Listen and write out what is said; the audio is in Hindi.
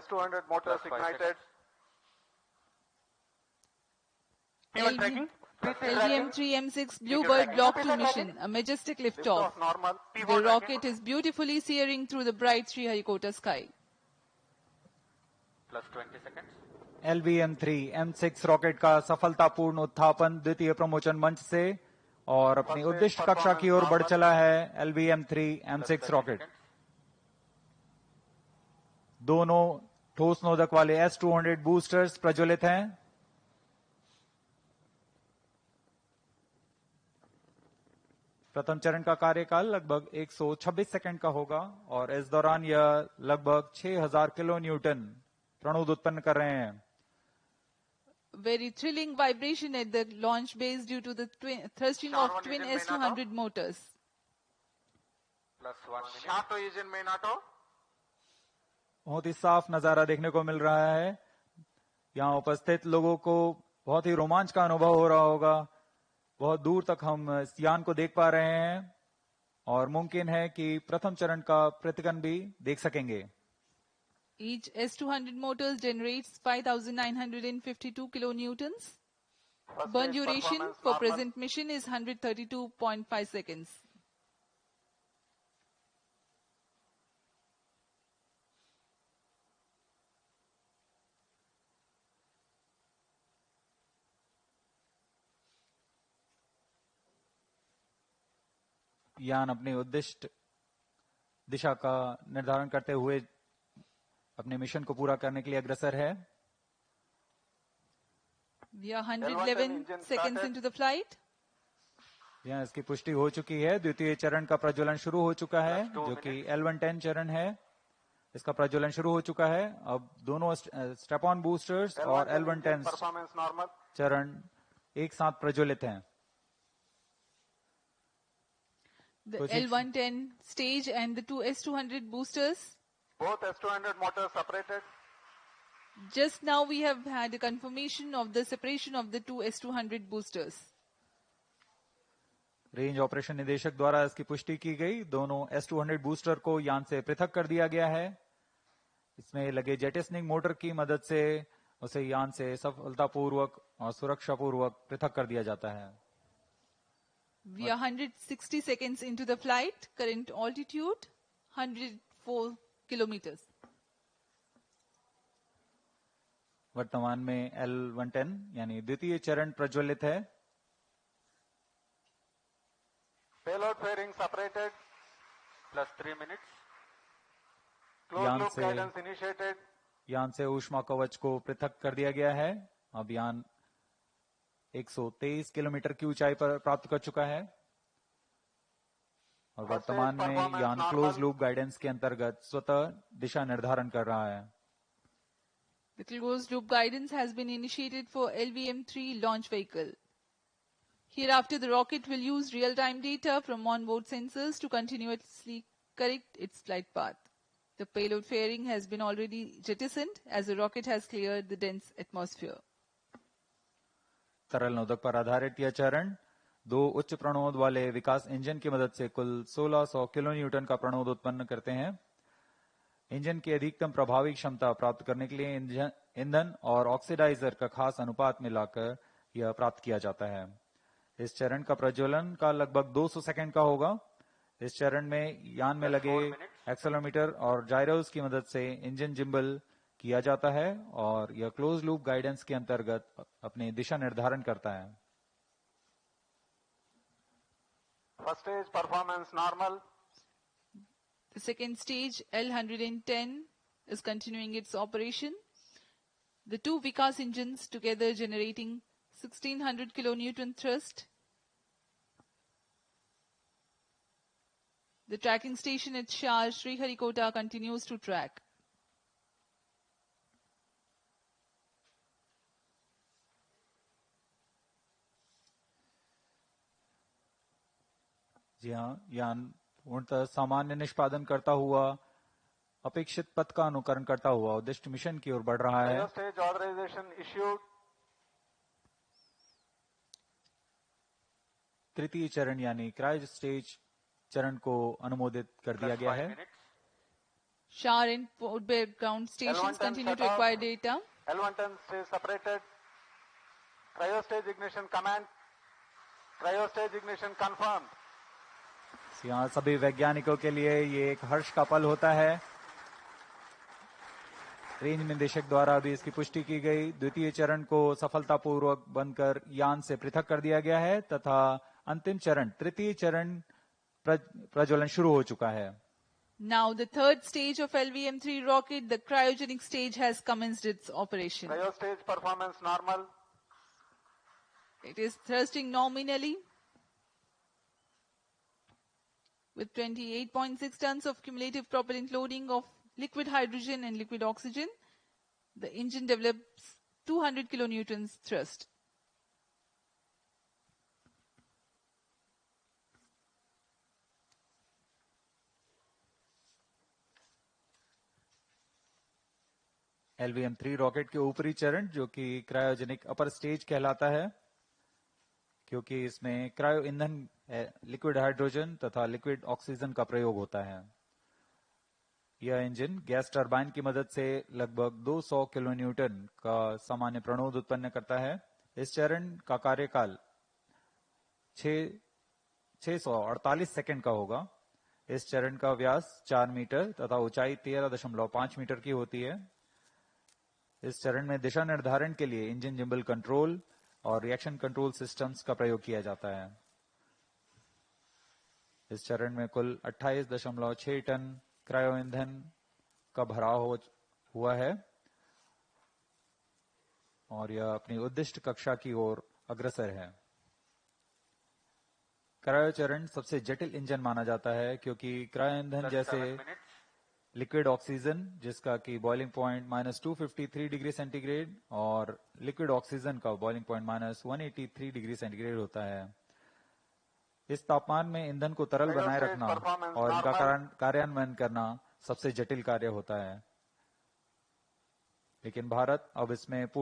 S200 motors ignited. LVM-3 Bluebird Block 2 mission, a majestic liftoff. The rocket is beautifully searing through the bright Sriharikota sky. Plus 20 seconds. LVM-3 M6 rocket का सफलतापूर्ण उत्थापन द्वितीय प्रमोचन मंच से और अपनी उद्दिष्ट कक्षा की ओर बढ़ चला है LVM-3 M6 रॉकेट। दोनों ठोस नोदक वाले S200 बूस्टर्स प्रज्वलित हैं। प्रथम चरण का कार्यकाल लगभग 126 सेकंड का होगा और इस दौरान यह लगभग 6000 किलो न्यूटन प्रणोद उत्पन्न कर रहे हैं। Very thrilling vibration at the launch base due to the thrusting of twin S200 motors. Plus 1 minute. Shato engine main auto. बहुत ही साफ नजारा देखने को मिल रहा है। यहाँ उपस्थित लोगों को बहुत ही रोमांच का अनुभव हो रहा होगा। बहुत दूर तक हम इस यान को देख पा रहे हैं और मुमकिन है कि प्रथम चरण का प्रतिगमन भी देख सकेंगे। Each S200 motors generates 5,952 kilonewtons. Burn duration for present mission is 132.5 seconds. यान अपनी उद्दिष्ट दिशा का निर्धारण करते हुए अपने मिशन को पूरा करने के लिए अग्रसर है। We are 111 seconds into the flight. यहाँ इसकी पुष्टि हो चुकी है। द्वितीय चरण का प्रज्वलन शुरू हो चुका है जो कि L110 चरण है। इसका प्रज्वलन शुरू हो चुका है। अब दोनों स्टेप ऑन बूस्टर्स और L110 चरण एक साथ प्रज्वलित हैं। The L110 stage and the two S200 boosters. Both S200 motors separated. Just now we have had a confirmation of the separation of the two S200 boosters. Range operation निदेशक द्वारा इसकी पुष्टि की गई। दोनों S200 बूस्टर को यान से पृथक कर दिया गया है। इसमें लगे जेटिसनिंग मोटर की मदद से उसे यान से सफलतापूर्वक और सुरक्षापूर्वक पृथक कर दिया जाता है। We are 160 seconds into the flight. Current altitude 104 kilometers. वर्तमान में L110 यानी द्वितीय चरण प्रज्वलित है। Payload fairing separated. Plus 3 minutes. Closed loop guidance initiated. यान से ऊष्मा कवच को पृथक कर दिया गया है। अब यान 123 किलोमीटर की ऊंचाई पर प्राप्त कर चुका है और वर्तमान में यान क्लोज लूप गाइडेंस के अंतर्गत स्वतः दिशा निर्धारण कर रहा है। The closed loop guidance has been initiated for LVM-3 launch vehicle. Hereafter, the rocket will use real-time data from onboard sensors to continuously correct its flight path. The payload fairing has been already jettisoned as the rocket has cleared the dense atmosphere. तरल नोदक पर आधारित यह चरण दो उच्च प्रणोद वाले विकास इंजन की मदद से कुल 1600 किलो न्यूटन का प्रणोद उत्पन्न करते हैं। इंजन की अधिकतम प्रभावी क्षमता प्राप्त करने के लिए ईंधन और ऑक्सीडाइजर का खास अनुपात मिलाकर यह प्राप्त किया जाता है। इस चरण का प्रज्वलन का लगभग 200 सेकंड का होगा। इस चरण में यान में लगे एक्सेलेरोमीटर और जायरोस की मदद से इंजन जिम्बल किया जाता है और यह क्लोज लूप गाइडेंस के अंतर्गत अपनी दिशा निर्धारण करता है। First stage performance normal. The second stage L110 is continuing its operation. The two Vikas engines together generating 1600 kilonewton thrust. The tracking station at Shah Sriharikota continues to track. जी हाँ, यान पूर्णतः सामान्य निष्पादन करता हुआ अपेक्षित पथ का अनुकरण करता हुआ उद्दिष्ट मिशन की ओर बढ़ रहा है। Stage authorization issued. तृतीय चरण यानी क्रायो स्टेज चरण को अनुमोदित कर दिया गया है। Shower and port ground stations L1 continue to shut off. acquire data. L1 10 stays separated. Cryostage ignition command. Cryostage ignition confirmed. यहाँ सभी वैज्ञानिकों के लिए ये एक हर्ष का पल होता है। रेंज निदेशक द्वारा भी इसकी पुष्टि की गई। द्वितीय चरण को सफलतापूर्वक बनकर यान से पृथक कर दिया गया है तथा अंतिम चरण तृतीय चरण प्रज्वलन शुरू हो चुका है। Now the third stage of LVM-3 rocket, the cryogenic stage, has commenced its operation. Cryostage performance normal. It is thrusting nominally with 28.6 tons of cumulative propellant loading of liquid hydrogen and liquid oxygen. The engine develops 200 kilonewtons thrust. LVM-3 rocket के ऊपरी चरण जो कि क्रायोजेनिक अपर स्टेज कहलाता है, क्योंकि इसमें क्रायो ईंधन लिक्विड हाइड्रोजन तथा लिक्विड ऑक्सीजन का प्रयोग होता है। यह इंजन गैस टरबाइन की मदद से लगभग 200 किलोन्यूटन का सामान्य प्रणोद उत्पन्न करता है। इस चरण का कार्यकाल 648 सेकंड का होगा। इस चरण का व्यास 4 मीटर तथा ऊंचाई 13.5 मीटर की होती है। इस चरण में दिशा निर्धारण के लिए इंजन जिम्बल कंट्रोल और रिएक्शन कंट्रोल सिस्टम्स का प्रयोग किया जाता है। इस चरण में कुल 28.6 टन क्रायो ईंधन का भराव हुआ है और यह अपनी उद्दिष्ट कक्षा की ओर अग्रसर है। क्रायो चरण सबसे जटिल इंजन माना जाता है क्योंकि क्रायो ईंधन जैसे 7 minutes. लिक्विड ऑक्सीजन जिसका कि बॉइलिंग पॉइंट -253 डिग्री सेंटीग्रेड और लिक्विड ऑक्सीजन का बॉइलिंग पॉइंट -183 डिग्री सेंटीग्रेड होता है। इस तापमान में ईंधन को तरल बनाए रखना और इनका कार्यान्वयन करना सबसे जटिल कार्य होता है, लेकिन भारत अब इसमें पूर्ण